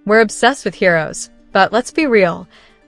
We're obsessed with heroes, but let's be real.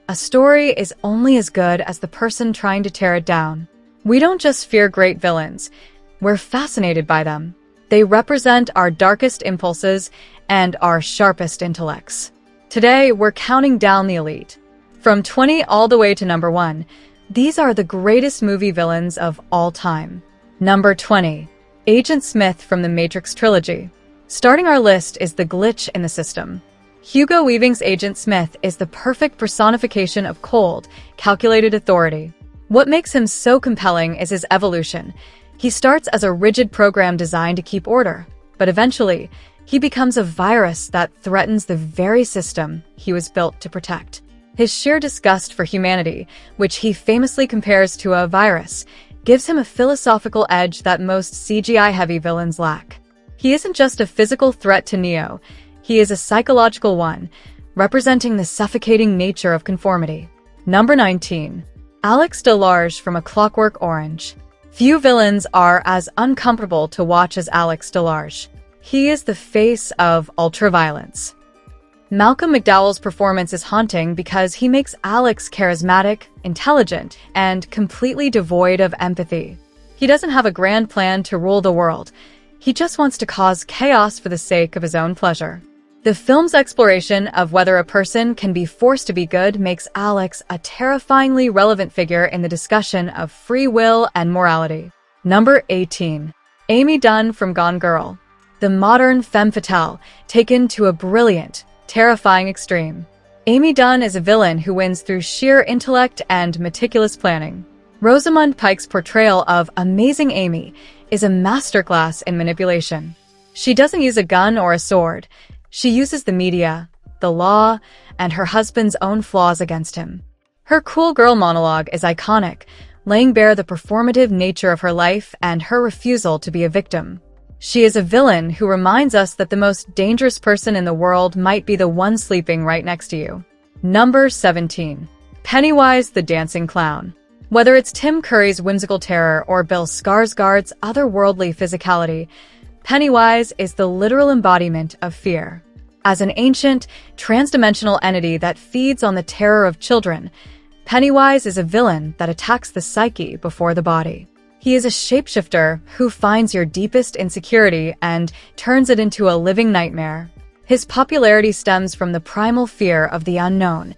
A story is only as good as the person trying to tear it down. We don't just fear great villains, we're fascinated by them. They represent our darkest impulses and our sharpest intellects. Today, we're counting down the elite. From 20 all the way to number 1, these are the greatest movie villains of all time. Number 20. Agent Smith from the Matrix trilogy. Starting our list is the glitch in the system. Hugo Weaving's Agent Smith is the perfect personification of cold, calculated authority. What makes him so compelling is his evolution. He starts as a rigid program designed to keep order, but eventually, he becomes a virus that threatens the very system he was built to protect. His sheer disgust for humanity, which he famously compares to a virus, gives him a philosophical edge that most CGI-heavy villains lack. He isn't just a physical threat to Neo, he is a psychological one, representing the suffocating nature of conformity. Number 19. Alex DeLarge from A Clockwork Orange. Few villains are as uncomfortable to watch as Alex DeLarge. He is the face of ultraviolence. Malcolm McDowell's performance is haunting because he makes Alex charismatic, intelligent, and completely devoid of empathy. He doesn't have a grand plan to rule the world. He just wants to cause chaos for the sake of his own pleasure. The film's exploration of whether a person can be forced to be good makes Alex a terrifyingly relevant figure in the discussion of free will and morality. Number 18. Amy Dunn from Gone Girl. The modern femme fatale, taken to a brilliant, terrifying extreme. Amy Dunn is a villain who wins through sheer intellect and meticulous planning. Rosamund Pike's portrayal of Amazing Amy is a masterclass in manipulation. She doesn't use a gun or a sword. She uses the media, the law, and her husband's own flaws against him. Her cool girl monologue is iconic, laying bare the performative nature of her life and her refusal to be a victim. She is a villain who reminds us that the most dangerous person in the world might be the one sleeping right next to you. Number 17. Pennywise the Dancing Clown. Whether it's Tim Curry's whimsical terror or Bill Skarsgård's otherworldly physicality, Pennywise is the literal embodiment of fear. As an ancient, transdimensional entity that feeds on the terror of children, Pennywise is a villain that attacks the psyche before the body. He is a shapeshifter who finds your deepest insecurity and turns it into a living nightmare. His popularity stems from the primal fear of the unknown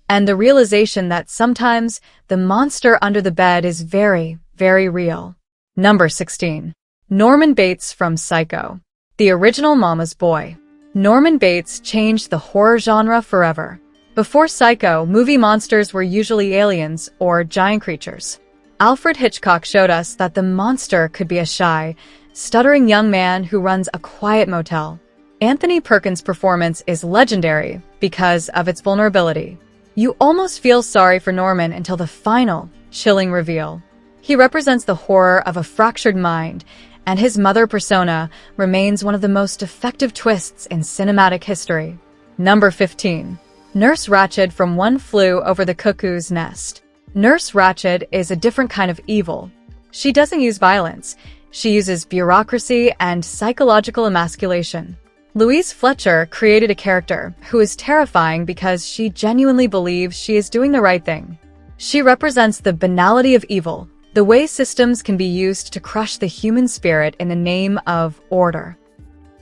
and the realization that sometimes the monster under the bed is very, very real. Number 16. Norman Bates from Psycho. The original Mama's Boy. Norman Bates changed the horror genre forever. Before Psycho, movie monsters were usually aliens or giant creatures. Alfred Hitchcock showed us that the monster could be a shy, stuttering young man who runs a quiet motel. Anthony Perkins' performance is legendary because of its vulnerability. You almost feel sorry for Norman until the final, chilling reveal. He represents the horror of a fractured mind, and his mother persona remains one of the most effective twists in cinematic history. Number 15. Nurse Ratched from One Flew Over the Cuckoo's Nest. Nurse Ratched is a different kind of evil. She doesn't use violence. She uses bureaucracy and psychological emasculation. Louise Fletcher created a character who is terrifying because she genuinely believes she is doing the right thing. She represents the banality of evil, the way systems can be used to crush the human spirit in the name of order.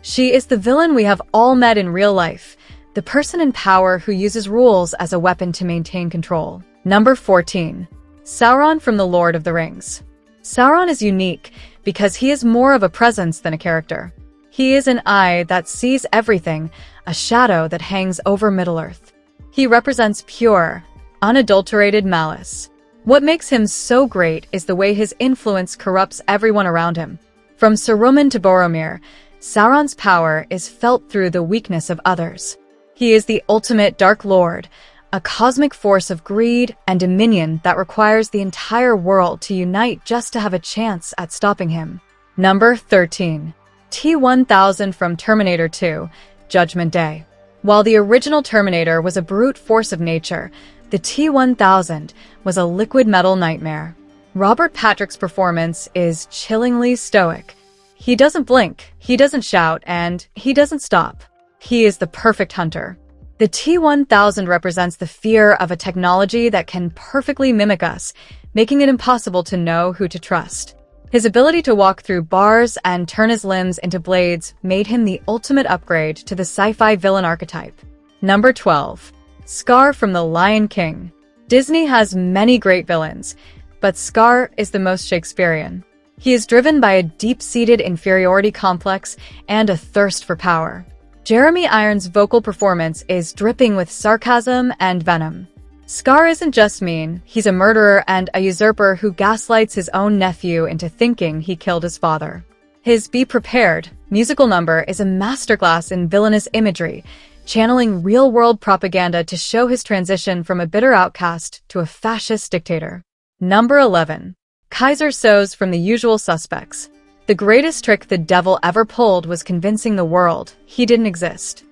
She is the villain we have all met in real life, the person in power who uses rules as a weapon to maintain control. Number 14. Sauron from The Lord of the Rings. Sauron is unique because he is more of a presence than a character. He is an eye that sees everything, a shadow that hangs over Middle-earth. He represents pure, unadulterated malice. What makes him so great is the way his influence corrupts everyone around him. From Saruman to Boromir, Sauron's power is felt through the weakness of others. He is the ultimate Dark Lord, a cosmic force of greed and dominion that requires the entire world to unite just to have a chance at stopping him. Number 13. T-1000 from Terminator 2, Judgment Day. While the original Terminator was a brute force of nature, the T-1000 was a liquid metal nightmare. Robert Patrick's performance is chillingly stoic. He doesn't blink, he doesn't shout, and he doesn't stop. He is the perfect hunter. The T-1000 represents the fear of a technology that can perfectly mimic us, making it impossible to know who to trust. His ability to walk through bars and turn his limbs into blades made him the ultimate upgrade to the sci-fi villain archetype. Number 12. Scar from The Lion King. Disney has many great villains, but Scar is the most Shakespearean. He is driven by a deep-seated inferiority complex and a thirst for power. Jeremy Irons' vocal performance is dripping with sarcasm and venom. Scar isn't just mean, he's a murderer and a usurper who gaslights his own nephew into thinking he killed his father. His Be Prepared musical number is a masterclass in villainous imagery, channeling real-world propaganda to show his transition from a bitter outcast to a fascist dictator. Number 11. Kaiser Soze from The Usual Suspects. The greatest trick the devil ever pulled was convincing the world he didn't exist.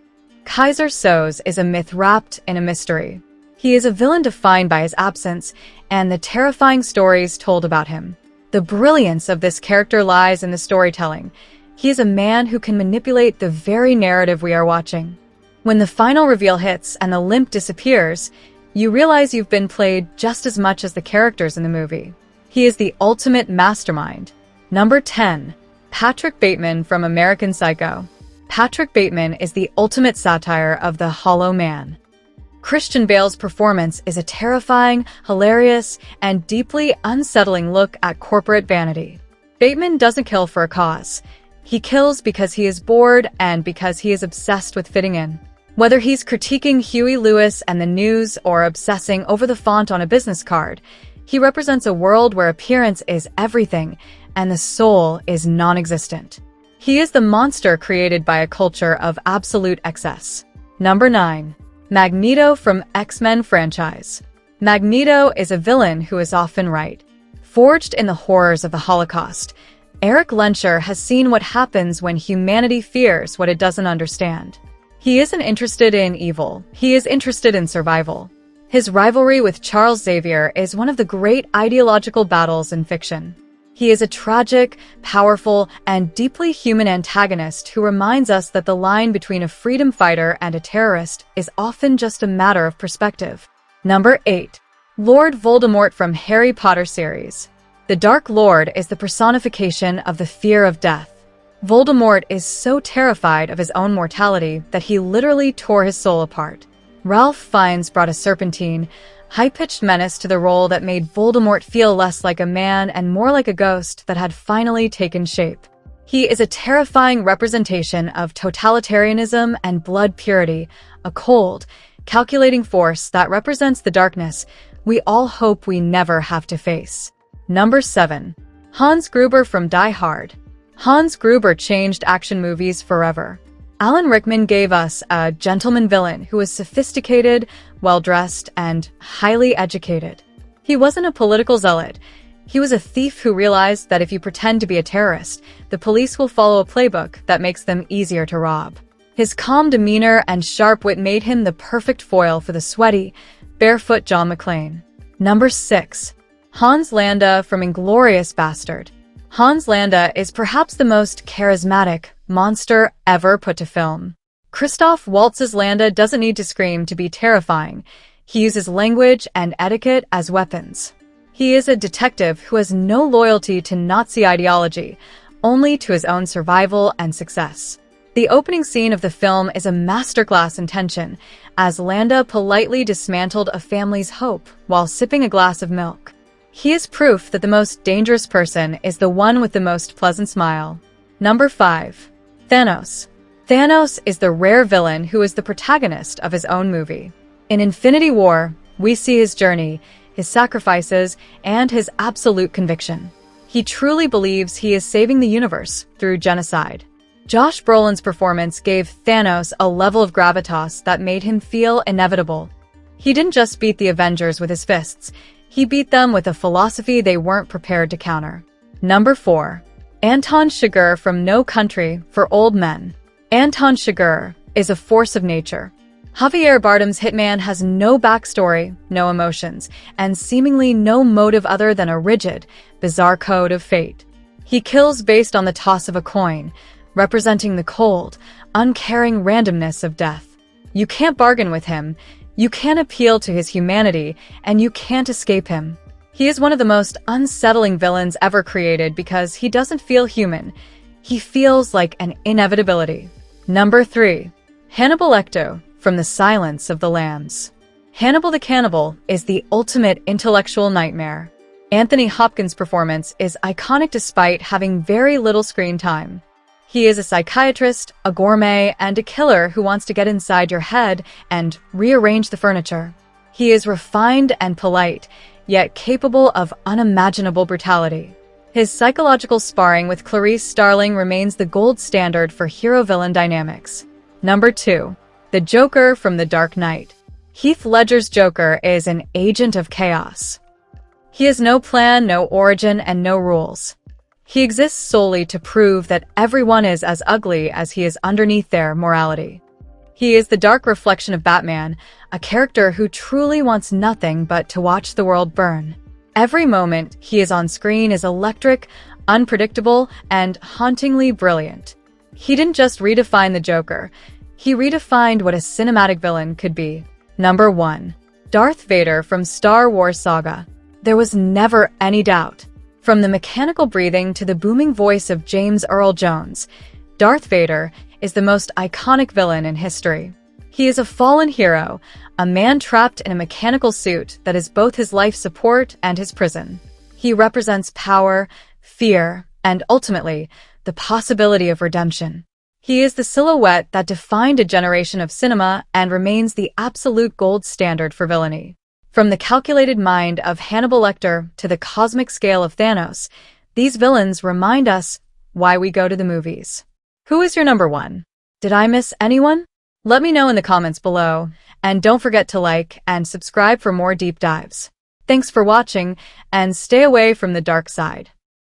Kaiser Soze is a myth wrapped in a mystery. He is a villain defined by his absence and the terrifying stories told about him. The brilliance of this character lies in the storytelling. He is a man who can manipulate the very narrative we are watching. When the final reveal hits and the limp disappears, you realize you've been played just as much as the characters in the movie. He is the ultimate mastermind. Number 10. Patrick Bateman from American Psycho. Patrick Bateman is the ultimate satire of the hollow man. Christian Bale's performance is a terrifying, hilarious, and deeply unsettling look at corporate vanity. Bateman doesn't kill for a cause. He kills because he is bored and because he is obsessed with fitting in. Whether he's critiquing Huey Lewis and the news or obsessing over the font on a business card, he represents a world where appearance is everything and the soul is non-existent. He is the monster created by a culture of absolute excess. Number 9. Magneto from X-Men franchise. Magneto is a villain who is often right. Forged in the horrors of the Holocaust, Eric Lenscher has seen what happens when humanity fears what it doesn't understand. He isn't interested in evil, he is interested in survival. His rivalry with Charles Xavier is one of the great ideological battles in fiction. He is a tragic, powerful, and deeply human antagonist who reminds us that the line between a freedom fighter and a terrorist is often just a matter of perspective. Number 8. Lord Voldemort from Harry Potter series. The Dark Lord is the personification of the fear of death. Voldemort is so terrified of his own mortality that he literally tore his soul apart. Ralph Fiennes brought a serpentine, high-pitched menace to the role that made Voldemort feel less like a man and more like a ghost that had finally taken shape. He is a terrifying representation of totalitarianism and blood purity, a cold, calculating force that represents the darkness we all hope we never have to face. Number 7. Hans Gruber from Die Hard. Hans Gruber changed action movies forever. Alan Rickman gave us a gentleman villain who was sophisticated, well-dressed, and highly educated. He wasn't a political zealot. He was a thief who realized that if you pretend to be a terrorist, the police will follow a playbook that makes them easier to rob. His calm demeanor and sharp wit made him the perfect foil for the sweaty, barefoot John McClane. Number 6. Hans Landa from Inglourious Bastard. Hans Landa is perhaps the most charismatic monster ever put to film. Christoph Waltz's Landa doesn't need to scream to be terrifying. He uses language and etiquette as weapons. He is a detective who has no loyalty to Nazi ideology, only to his own survival and success. The opening scene of the film is a masterclass in tension, as Landa politely dismantled a family's hope while sipping a glass of milk. He is proof that the most dangerous person is the one with the most pleasant smile. Number 5. Thanos. Thanos is the rare villain who is the protagonist of his own movie. In Infinity War, we see his journey, his sacrifices, and his absolute conviction. He truly believes he is saving the universe through genocide. Josh Brolin's performance gave Thanos a level of gravitas that made him feel inevitable. He didn't just beat the Avengers with his fists, he beat them with a philosophy they weren't prepared to counter. Number 4. Anton Chigurh from No Country for Old Men. Anton Chigurh is a force of nature. Javier Bardem's hitman has no backstory, no emotions, and seemingly no motive other than a rigid, bizarre code of fate. He kills based on the toss of a coin, representing the cold, uncaring randomness of death. You can't bargain with him, you can't appeal to his humanity, and you can't escape him. He is one of the most unsettling villains ever created because he doesn't feel human. He feels like an inevitability. Number 3. Hannibal Lecter from The Silence of the Lambs. Hannibal the Cannibal is the ultimate intellectual nightmare. Anthony Hopkins' performance is iconic despite having very little screen time. He is a psychiatrist, a gourmet, and a killer who wants to get inside your head and rearrange the furniture. He is refined and polite, yet capable of unimaginable brutality. His psychological sparring with Clarice Starling remains the gold standard for hero-villain dynamics. Number 2. The Joker from The Dark Knight. Heath Ledger's Joker is an agent of chaos. He has no plan, no origin, and no rules. He exists solely to prove that everyone is as ugly as he is underneath their morality. He is the dark reflection of Batman, a character who truly wants nothing but to watch the world burn. Every moment he is on screen is electric, unpredictable, and hauntingly brilliant. He didn't just redefine the Joker, he redefined what a cinematic villain could be. Number 1. Darth Vader from Star Wars Saga. There was never any doubt. From the mechanical breathing to the booming voice of James Earl Jones, Darth Vader is the most iconic villain in history. He is a fallen hero, a man trapped in a mechanical suit that is both his life support and his prison. He represents power, fear, and ultimately, the possibility of redemption. He is the silhouette that defined a generation of cinema and remains the absolute gold standard for villainy. From the calculated mind of Hannibal Lecter to the cosmic scale of Thanos, these villains remind us why we go to the movies. Who is your number 1? Did I miss anyone? Let me know in the comments below, and don't forget to like and subscribe for more deep dives. Thanks for watching, and stay away from the dark side.